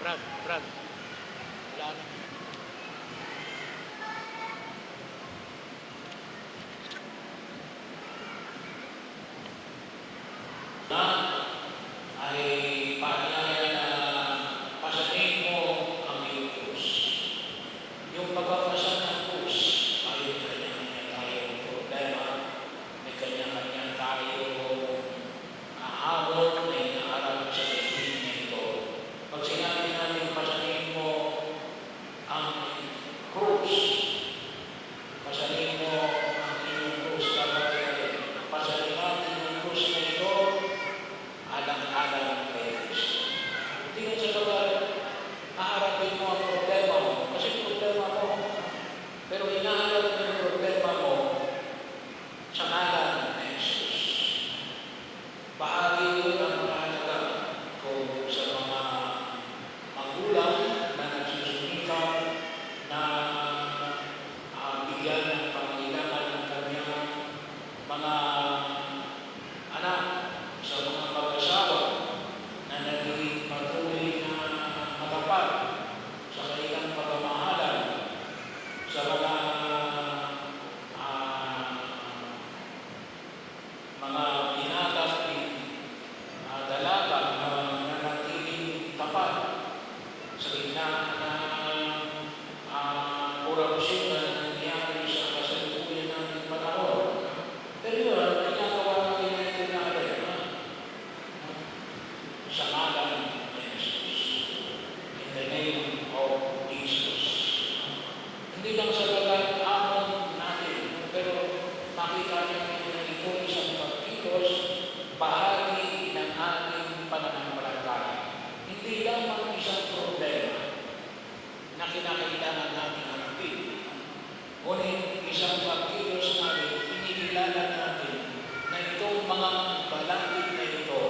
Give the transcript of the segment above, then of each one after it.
Brad, Brad. Wala na. Na ay paanyaya na pasanin mo ang iyong krus. Yung pagpapasal ng krus ay kanya-kanya tayong problema, may kanya-kanya tayong hamon na inaarap sa daigdig na ito. Pag sinabi natin pasanin mo ang krus, pasanin mo ang iyong krus, dapat pasanin natin yung krus na ito alang-alang kay Kristo. Hindi mo sa lugar, haharapin mo ang problema mo. Kasi problema mo. Pero hinaharap mo yung problema mo sa ngalan ni Jesus. Bahagi yun ang mahalaga kung sa mga magulang na nagsusumikap na bigyan ng pangailangan ng kanyang mga anak, sa mga mag-asawa na naging patuloy na matapat sa kanilang pagmamahalan, sa mga binatang dalaga na nanatiling tapat sa gitna ng korupsyon na nangyayari sa kasalukuyan ng panahon. Pero yun, ginagawa natin na ito na sa ngalan ni Jesus. In the name of Jesus. Hindi lang sa pag-amon natin, pero makita natin na ito isang pagkilos, bahagi ng ating pananampalataya. Hindi lamang isang problema na kinakailangan natin harapin. Ngunit isang pagkilos natin, pinikilala natin na itong mga balakid na ito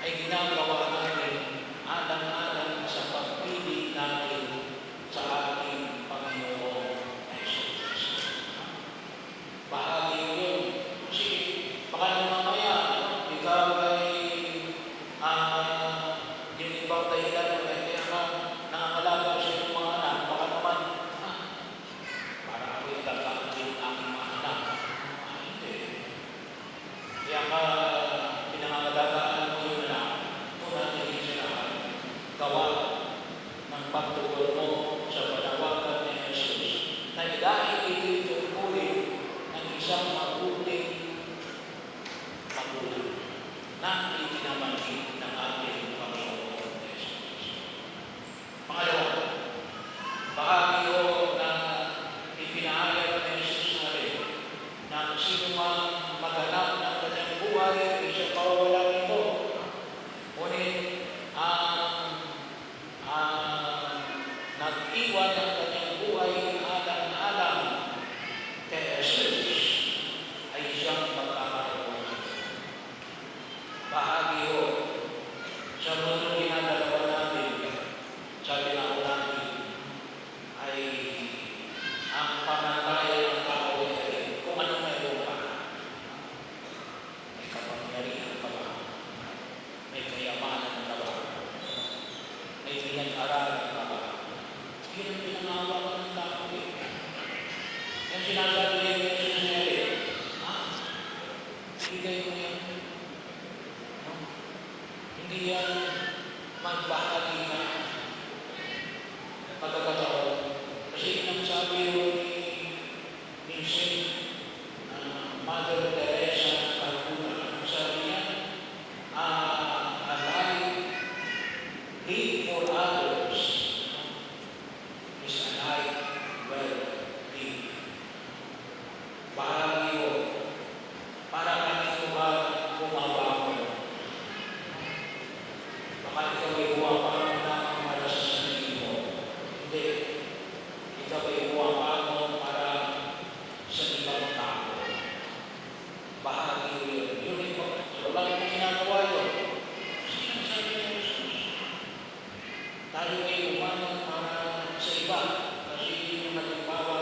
ay ginagawa natin alang-alang sa pagpili natin sa ating Panginoon Jesus. Bahagi yun. Kasi baka na mamaya, ikaw ay yung ibang dahilan mo ay kaya ka nangangalaga sa iyong mga anak. Baka naman, para ako yung tagaan din ang aking mga anak. Hindi. Kaya ka pinangangalagaan mo yun na muna naging sila gawa ng pagtugon mo sa panawagan ni Jesus na dahil ito'y tutuloy ng isang mabuting magulang na itinamangkin ng ating Panginoon Jesus. Pangalawa, bahagi na ipinahayag ni Jesus na rin na sino mang maghanap ng kanyang buhay ay siya pawawala nito. Ngunit nag-iwan ng kanyang buhay alang-alang kay Jesus ay siyang magkakaroon. Bahagi ho, sa mundo ginagalawa natin, sabi na natin, ay ang pamatay ng tao ay kung ano mayroon ka. May kapangyarihan ka ba? May kayamanan ka ba? May pinag-aralan ka ba? Yun ang pinangawa ng tao eh. Yung sinasabi niya yung Jesus niya eh, ibigay mo yan. Hindi yan magbahagi na pagkakataon. Kasi ang sabi yun ni Saint Mother Teresa ng Calcutta, ang sabi niya, live for others is a life well lived. Bahagi yun, para kanito ka bumabangon. Baka ikaw ay bumabangon na para sa sarili mo. Hindi. Ikaw ay bumabangon para sa ibang tao. Bahagi yun. Yun ito. So, bakit mo ginagawa yun? Sinasabi ni Jesus. Tayo ay umanong para sa iba. Kasi yun yung halimbawa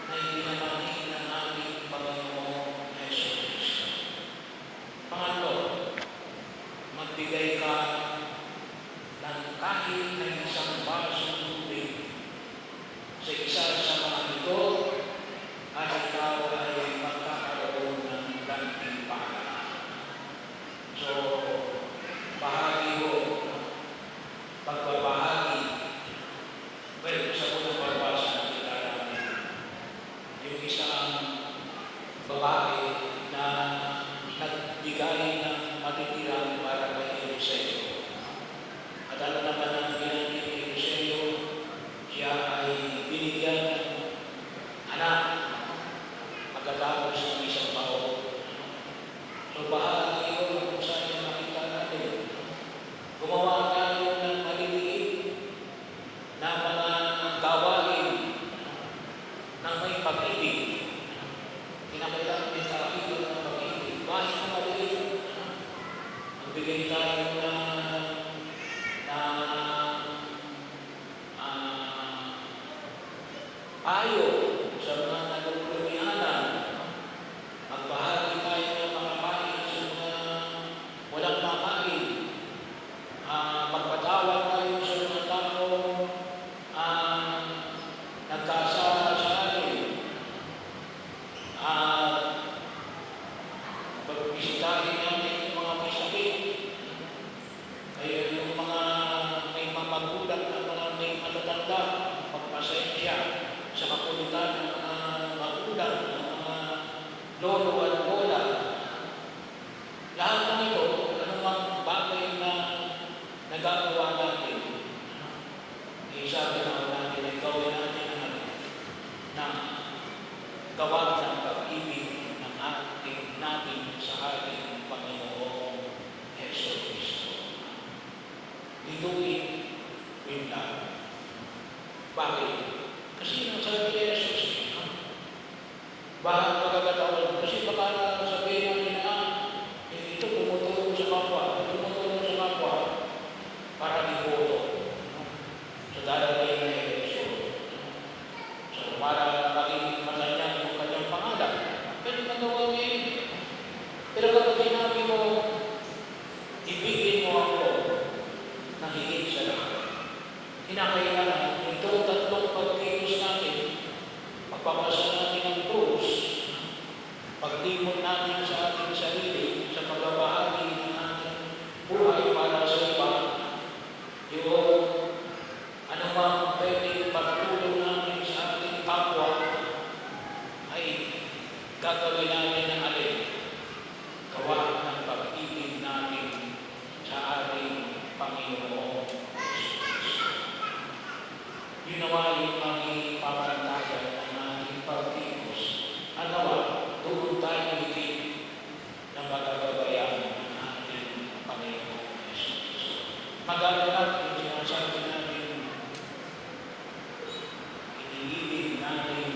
na ibinamangkin ng ating Panginoon Jesus. Pangatlo, magbigay ka ng kahit na sa isa sa mga ito at ikaw ay magkakaroon ng gantimpala. So, bahagi ho, pagbabahagi, well, sa unang pagbasa na kita namin, yung isang babae na nagbigay ng matitira para kay Eusebio. At ano naman ang binanggit ni Eusebio, siya ay binigyan ng anak pagkatapos ng isang taon. So bahagi yun kung saan yung makita natin. Gumawa tayo ng maliliit na mga gawain ng may pag-ibig. Kinakailangan din tayo ng pag-ibig. Kahit na maliliit, magbigay tayo na payo sa mga nagulungianan. Magbahagi tayo ng mga payo sa mga walang makain. Magpatawad tayo sa mga taong nagkasala sa atin. Pagbisitahin natin yung mga may sakit. Kaya yung mga may magulang at mga may matatanda, magpasensya sa kakulitan ng mga magulang, ng mga lolo at lola. Lahat ng ito, anumang bagay na nagagawa natin, sabi natin ay gawin natin na gawa ng pag-ibig ng ating natin sa ating Panginoong Jesucristo. Ituin with love. Bakit? Kasi nasabi ni Jesus, bakit magkakataon? Kasi baka sabihin natin na ito tumutulong sa kapwa, para iboto. So darating na eleksyon. So para maging masaya yung kanyang pangalan, pwede magawa niya yun. Pero kapag sinabi mo, ibigin mo ako na higit sa lahat. Kinakailangan itong tatlong pagkilos natin, pagpapasa natin ang krus, paglimon natin sa ating sarili, sa pagbabahagi ng ating buhay para sa iba, yung anumang pwedeng pagtulong natin sa ating kapwa ay gagawin natin ng alin. Gawa ng pag-ibig natin sa ating Panginoon Jesus. Yun naman yung magiging pamantayan ng ating pagkilos. At nawa, doon tayo higit na magagabayan ng ating Panginoon Jesus. Magagalap yung sinasabi natin, iniibig natin